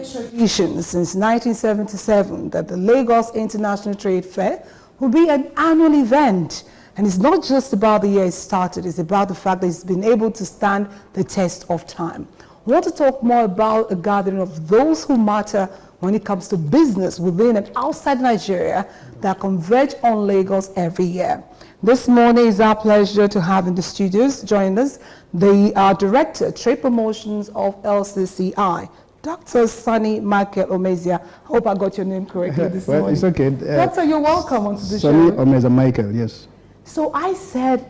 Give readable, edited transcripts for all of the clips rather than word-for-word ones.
tradition since 1977 that the Lagos International Trade Fair will be an annual event. And it's not just about the year it started, it's about the fact that it's been able to stand the test of time. We want to talk more about a gathering of those who matter when it comes to business within and outside Nigeria that converge on Lagos every year. This morning it's our pleasure to have in the studios joining us the Director, Trade Promotions of LCCI, Dr. Sunnie Michael Omeiza. I hope I got your name correctly this morning. It's okay. Doctor, you're welcome onto the Sunnie show. Omeiza Michael, yes. So I said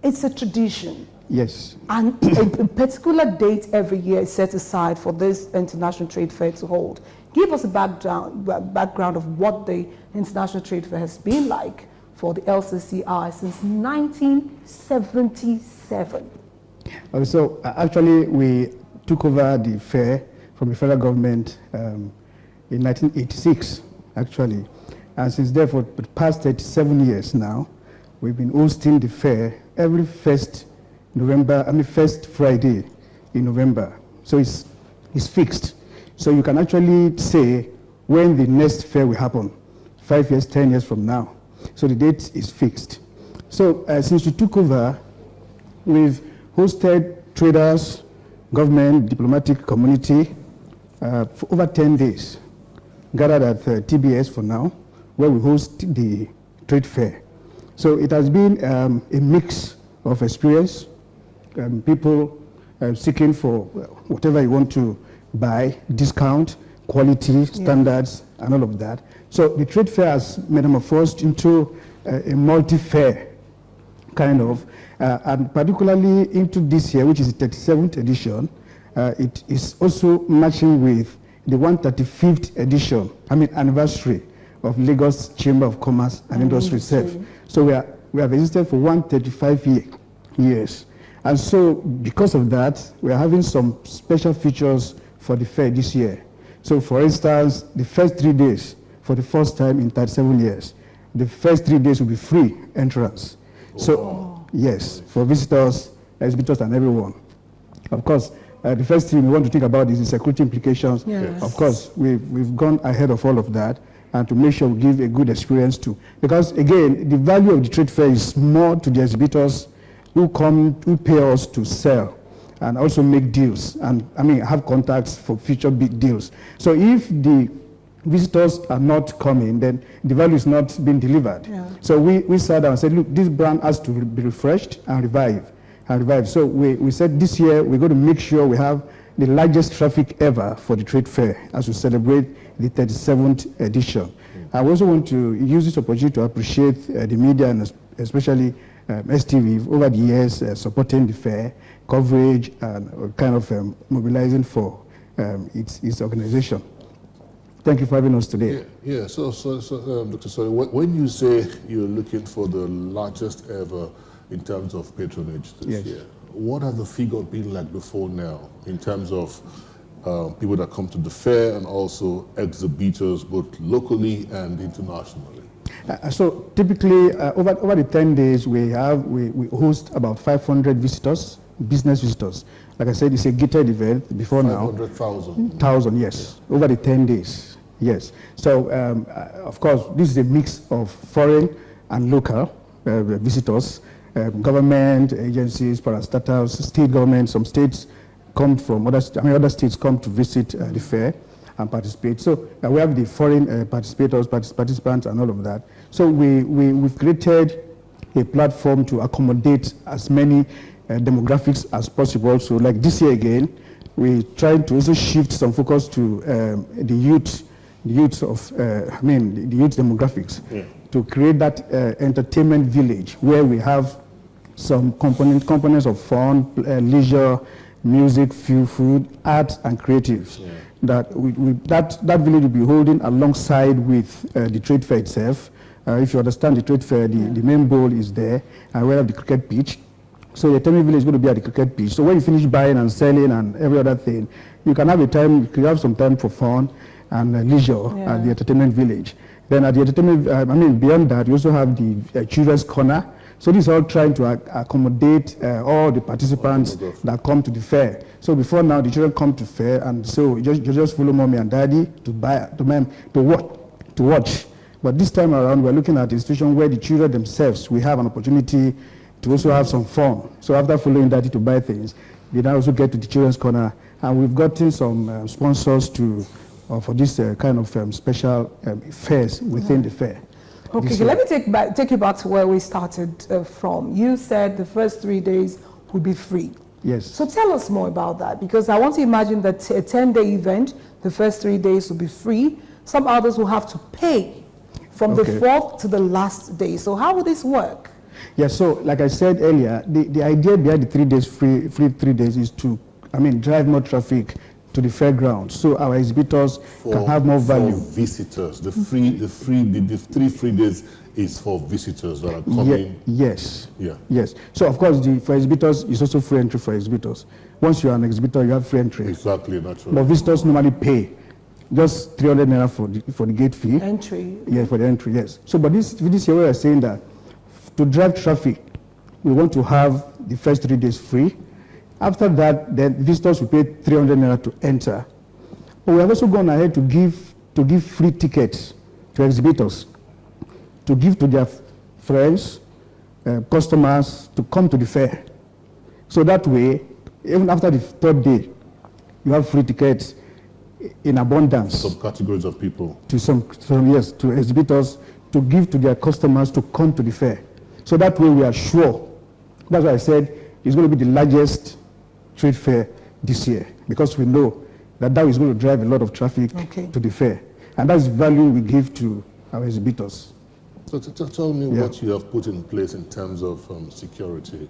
it's a tradition. Yes. And a particular date every year is set aside for this international trade fair to hold. Give us a background of what the international trade fair has been like for the LCCI since 1977. So actually we took over the fair from the federal government in 1986, actually. And since there for the past 37 years now, we've been hosting the fair every first Friday in November. So it's fixed. So you can actually say when the next fair will happen, 5 years, 10 years from now. So the date is fixed. So since we took over, we've hosted traders, government, diplomatic community for over 10 days, gathered at TBS for now, where we host the trade fair. So it has been a mix of experience, people seeking for whatever you want to buy, discount, quality, standards, and all of that. So the trade fair has metamorphosed into a multi-fair kind of, and particularly into this year, which is the 37th edition, it is also matching with the 135th edition, anniversary of Lagos Chamber of Commerce and Industry itself. So we have existed for 135 years. And so because of that, we are having some special features for the fair this year. So for instance, the first 3 days, for the first time in 37 years, the first 3 days will be free entrance. So yes, for visitors, exhibitors and everyone. Of course, the first thing we want to think about is the security implications. Yes. Of course, we've gone ahead of all of that, and to make sure we give a good experience too. Because again, the value of the trade fair is more to the exhibitors who pay us to sell and also make deals and have contacts for future big deals. So if the visitors are not coming, then the value is not being delivered. Yeah. So we sat down and said, look, this brand has to be refreshed and revived. So we said this year we're going to make sure we have the largest traffic ever for the trade fair as we celebrate the 37th edition. I also want to use this opportunity to appreciate the media and especially STV over the years supporting the fair, coverage and kind of mobilizing for its organization. Thank you for having us today. Yeah. So Dr. Sunnie, when you say you're looking for the largest ever in terms of patronage this year, what have the figures been like before now in terms of people that come to the fair and also exhibitors both locally and internationally? So typically over the 10 days we host about 500 visitors, business visitors. Like I said, it's a gated event before 500,000, yes, over the 10 days. Yes. So, of course, this is a mix of foreign and local visitors, government agencies, parastatals, state government. Some states come from other states come to visit the fair and participate. So we have the foreign participants, and all of that. So we've created a platform to accommodate as many demographics as possible. So, like this year again, we tried to also shift some focus to the youth demographics, to create that entertainment village where we have some components of fun, leisure, music, food, art, and creatives. That that village will be holding alongside with the trade fair itself. If you understand the trade fair, the main bowl is there, and we have the cricket pitch. So the entertainment village is going to be at the cricket pitch. So when you finish buying and selling and every other thing, you can have some time for fun and leisure at the entertainment village. Then at the entertainment, beyond that, you also have the children's corner. So this is all trying to accommodate all the participants that come to the fair. So before now, the children come to fair, and so you just follow mommy and daddy to watch. But this time around, we're looking at a situation where the children themselves, we have an opportunity to also have some fun. So after following daddy to buy things, they now also get to the children's corner, and we've gotten some sponsors for this kind of special fairs within the fair. Okay, let me take you back to where we started from. You said the first 3 days would be free. Yes. So tell us more about that, because I want to imagine that a 10-day event, the first 3 days will be free. Some others will have to pay from the 4th to the last day. So how will this work? Yeah, so like I said earlier, the idea behind the 3 days free 3 days is to, drive more traffic to the fairground, so our exhibitors can have more value. For visitors, the 3 free days is for visitors that are coming. Yes. Yeah. Yes. So of course, for exhibitors, it's also free entry for exhibitors. Once you're an exhibitor, you have free entry. Exactly, naturally. But visitors normally pay just 300 naira for the gate fee. Entry. Yeah, for the entry. Yes. So, but this year we are saying that to drive traffic, we want to have the first 3 days free. After that, then visitors will pay 300 naira to enter. But we have also gone ahead to give free tickets to exhibitors, to give to their friends, customers, to come to the fair. So that way, even after the 3rd day, you have free tickets in abundance. Some categories of people. To exhibitors, to give to their customers to come to the fair. So that way we are sure. That's why I said it's going to be the largest trade fair this year, because we know that is going to drive a lot of traffic to the fair. And that's the value we give to our exhibitors. So tell me what you have put in place in terms of security.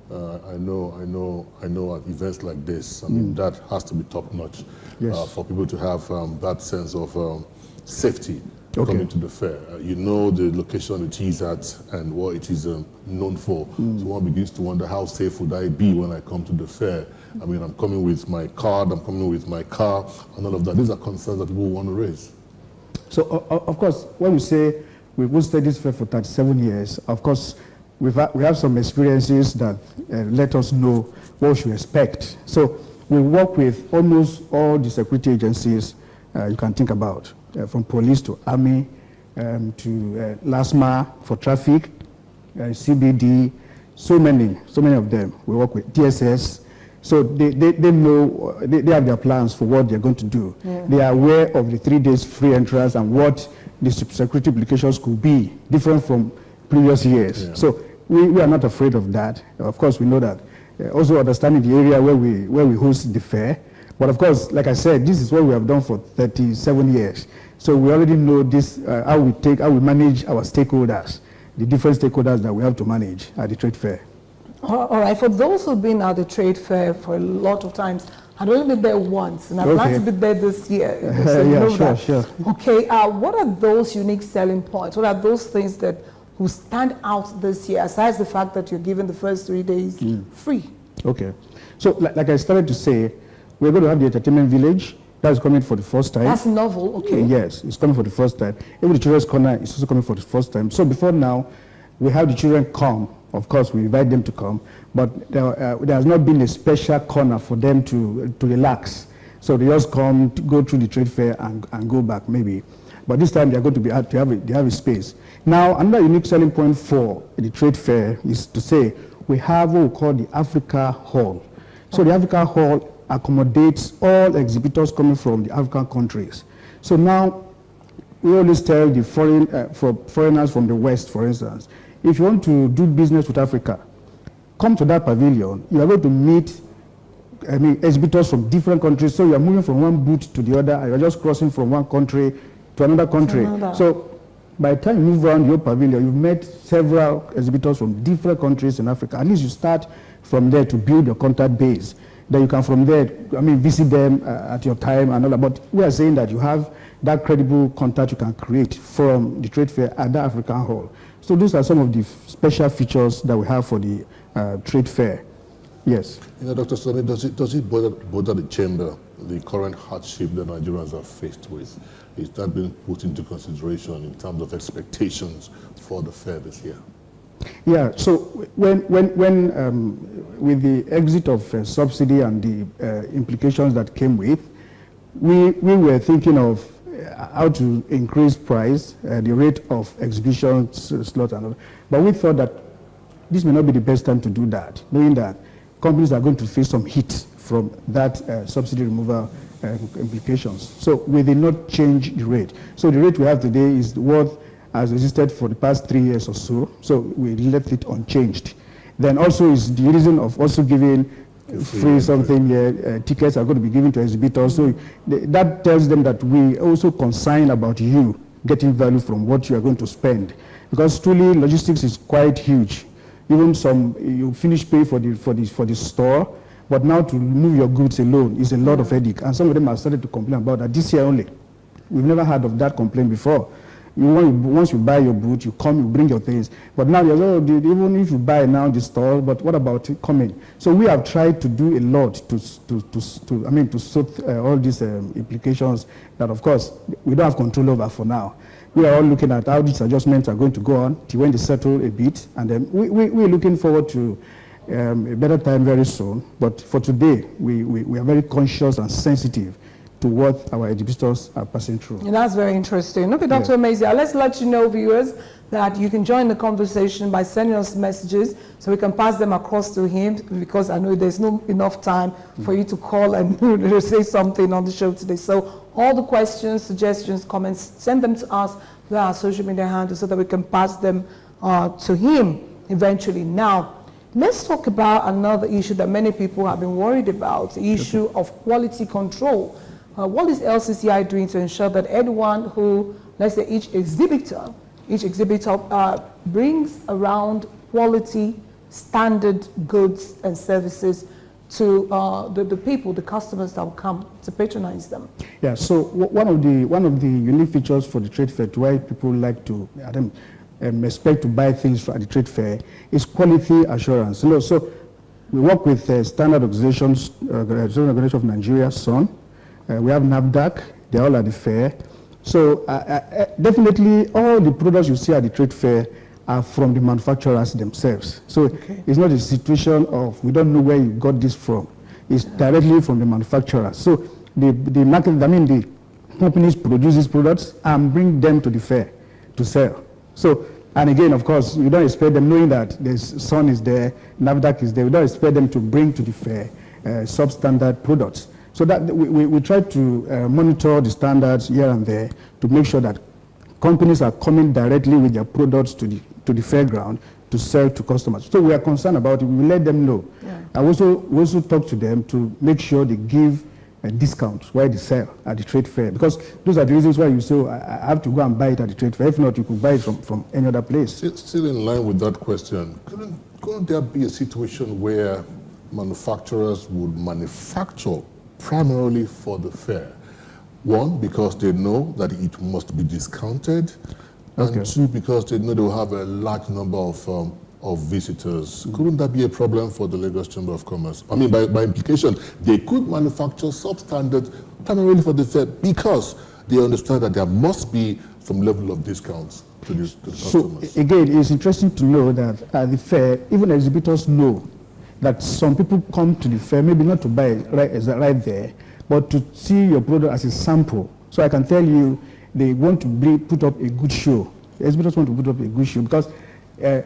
I know at events like this, that has to be top notch for people to have that sense of safety coming to the fair. You know the location it is at and what it is known for. So one begins to wonder, how safe would I be when I come to the fair? I'm coming with my card, I'm coming with my car, and all of that. These are concerns that people want to raise. So, of course, when we say we've hosted this fair for 37 years, of course, we have some experiences that let us know what we should expect. So we work with almost all the security agencies you can think about, from police to army, to LASMA for traffic, CBD, so many of them. We work with DSS. So they know, they have their plans for what they're going to do. Yeah. They are aware of the 3 days free entrance and what the security implications could be, different from previous years. Yeah. So we are not afraid of that. Of course, we know that. Also understanding the area where we host the fair. But of course, like I said, this is what we have done for 37 years. So we already know this, how we manage our stakeholders, the different stakeholders that we have to manage at the trade fair. All right, for those who've been at the trade fair for a lot of times, I'd only been there once, and I plan to be there this year. So sure. Okay, what are those unique selling points? What are those things that will stand out this year, aside the fact that you're given the first 3 days free? Okay, so like I started to say, we're going to have the entertainment village. That's coming for the first time. That's novel, okay. Yes, it's coming for the first time. Even the children's corner is also coming for the first time. So before now, we have the children come. Of course, we invite them to come, but there has not been a special corner for them to relax. So they just come, to go through the trade fair and go back maybe. But this time they are going to have a space. Now, another unique selling point for the trade fair is to say we have what we call the Africa Hall. So the Africa Hall accommodates all exhibitors coming from the African countries. So now we always tell the foreigners from the West, for instance, if you want to do business with Africa, come to that pavilion. You are going to meet exhibitors from different countries. So you are moving from one booth to the other, and you are just crossing from one country to another country. So by the time you move around your pavilion, you've met several exhibitors from different countries in Africa. At least you start from there to build your contact base. Then you can from there, visit them at your time and all that. But we are saying that you have that credible contact you can create from the trade fair at the African Hall. So those are some of the special features that we have for the trade fair. Yes. Dr. Sunnie, does it bother the chamber, the current hardship that Nigerians are faced with? Is that being put into consideration in terms of expectations for the fair this year? Yeah, so when with the exit of subsidy and the implications that came with, we were thinking of how to increase price, the rate of exhibition slot and all. But we thought that this may not be the best time to do that, knowing that companies are going to face some heat from that subsidy removal implications. So we did not change the rate. So the rate we have today is what has existed for the past 3 years or so. So we left it unchanged. Then also is the reason of also giving free something here, tickets are going to be given to exhibitors. So that tells them that we also concerned about you getting value from what you are going to spend. Because truly logistics is quite huge. Even some, you finish pay for the store, but now to move your goods alone is a lot of headache. And some of them have started to complain about that this year only. We've never heard of that complaint before. Once you buy your boot, you come, you bring your things. But now there's even if you buy now the store, but what about it coming? So we have tried to do a lot to sort all these implications that, of course, we don't have control over for now. We are all looking at how these adjustments are going to go on till when they settle a bit, and then we're looking forward to a better time very soon. But for today, we are very conscious and sensitive to what our exhibitors are passing through. And that's very interesting. Okay, Dr. Omeiza, let's let you know, viewers, that you can join the conversation by sending us messages so we can pass them across to him, because I know there's not enough time for you to call and say something on the show today. So all the questions, suggestions, comments, send them to us via our social media handles so that we can pass them to him eventually. Now, let's talk about another issue that many people have been worried about, the issue of quality control. What is LCCI doing to ensure that anyone who, let's say each exhibitor brings around quality, standard goods and services to the people, the customers that will come to patronize them? Yeah, so one of the unique features for the trade fair, why people like to expect to buy things at the trade fair, is quality assurance. So we work with Standard Organizations, Organization of Nigeria, SUN. We have NAFDAC, they're all at the fair. So definitely all the products you see at the trade fair are from the manufacturers themselves. So it's not a situation of we don't know where you got this from. It's directly from the manufacturers. So the companies produce these products and bring them to the fair to sell. So, and again, of course, we don't expect them, knowing that there's SUN is there, NAFDAC is there, we don't expect them to bring to the fair substandard products. So that we try to monitor the standards here and there to make sure that companies are coming directly with their products to the fairground to sell to customers. So we are concerned about it. We let them know. Yeah. And we also talk to them to make sure they give discounts while they sell at the trade fair, because those are the reasons why you say, oh, I have to go and buy it at the trade fair. If not, you could buy it from any other place. Still in line with that question, couldn't there be a situation where manufacturers would manufacture primarily for the fair? One, because they know that it must be discounted, and two, because they know they will have a large number of visitors. Couldn't that be a problem for the Lagos Chamber of Commerce? I mean, by implication, they could manufacture substandard primarily for the fair because they understand that there must be some level of discounts to the customers. So again, it's interesting to know that at the fair, even exhibitors know that some people come to the fair, maybe not to buy it right there, but to see your product as a sample. So I can tell you, they want to put up a good show. The exhibitors want to put up a good show because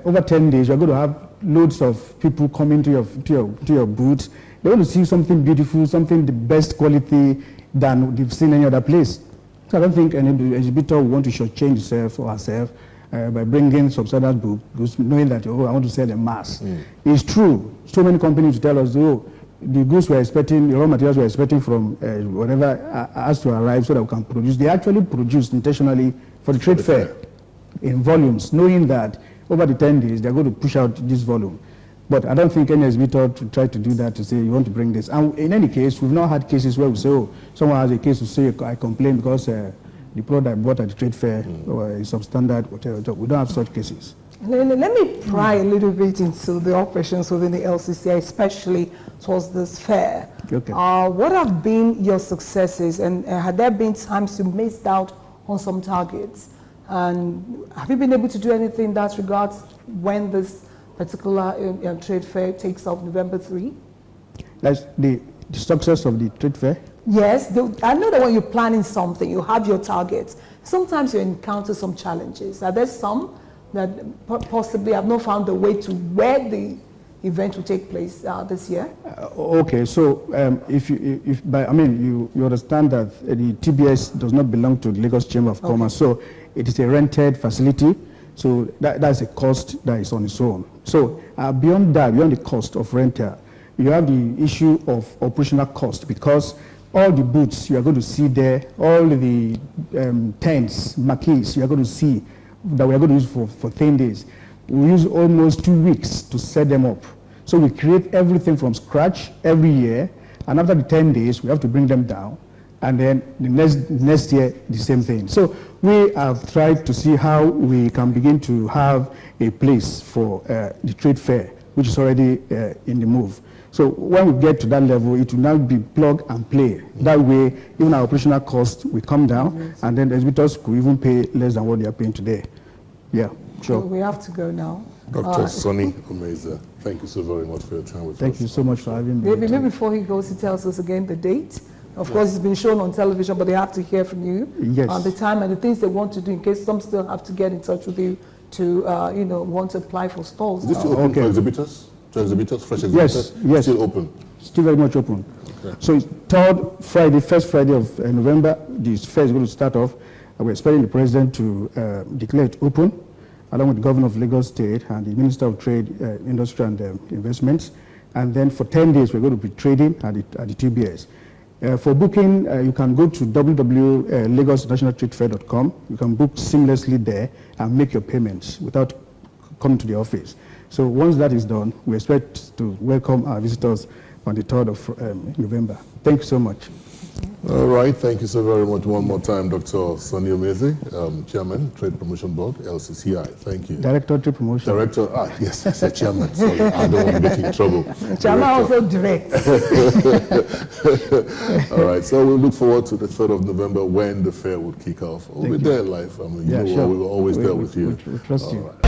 over 10 days, you're going to have loads of people coming to your booth. They want to see something beautiful, something the best quality than they've seen any other place. So I don't think any exhibitor will want to shortchange himself or herself by bringing substandard goods, knowing that, oh, I want to sell a mass. It's true. So many companies tell us, oh, the goods we're expecting, the raw materials we're expecting from whatever has to arrive so that we can produce. They actually produce intentionally for the trade fair in volumes, knowing that over the 10 days they're going to push out this volume. But I don't think any exhibitor to try to do that, to say you want to bring this. And in any case, we've not had cases where we say, oh, someone has a case to say I complain because the product I bought at the trade fair is substandard, whatever. We don't have such cases. Let me pry a little bit into the operations within the LCCI, especially towards this fair. Okay. What have been your successes, and had there been times you missed out on some targets? And have you been able to do anything in that regards when this particular trade fair takes off November 3? That's the success of the trade fair? Yes, I know that when you're planning something, you have your targets. Sometimes you encounter some challenges. Are there some that possibly have not found the way to where the event will take place this year? Okay, so you understand that the TBS does not belong to the Lagos Chamber of Commerce, so it is a rented facility. So that's a cost that is on its own. So beyond that, beyond the cost of rental, you have the issue of operational cost, because all the booths you are going to see there, all the tents, marquees you are going to see that we are going to use for 10 days. We use almost 2 weeks to set them up. So we create everything from scratch every year, and after the 10 days, we have to bring them down. And then the next year, the same thing. So we have tried to see how we can begin to have a place for the trade fair, which is already in the move. So when we get to that level, it will now be plug and play. That way, even our operational costs will come down, and then the exhibitors could even pay less than what they are paying today. Yeah, sure. So we have to go now. Dr. Sunnie Omeiza, thank you so very much for your time with us. Thank you so much for having me. Maybe before he goes, he tells us again the date. Of course, it's been shown on television, but they have to hear from you Yes. the time and the things they want to do, in case some still have to get in touch with you to, want to apply for stalls. Is this still open for exhibitors? To exhibitors, fresh exhibitors? Yes. Still open? Still very much open. Okay. So it's first Friday of November, this fair is going to start off. We're expecting the president to declare it open, along with the governor of Lagos State and the Minister of Trade, Industry and Investments. And then for 10 days, we're going to be trading at the TBS. For booking, you can go to www.lagosinternationaltradefair.com. You can book seamlessly there and make your payments without coming to the office. So once that is done, we expect to welcome our visitors on the 3rd of November. Thank you so much. All right, thank you so very much one more time, Dr. Sunnie Omeiza, Chairman, Trade Promotion Board, LCCI. Thank you. Director, Trade Promotion. Director, yes, I said Chairman, sorry, I don't want to get in trouble. Chairman also direct. All right, so we'll look forward to the 3rd of November when the fair would kick off. We'll be there live. I mean, Sure. we were always there with you. We trust you. All right.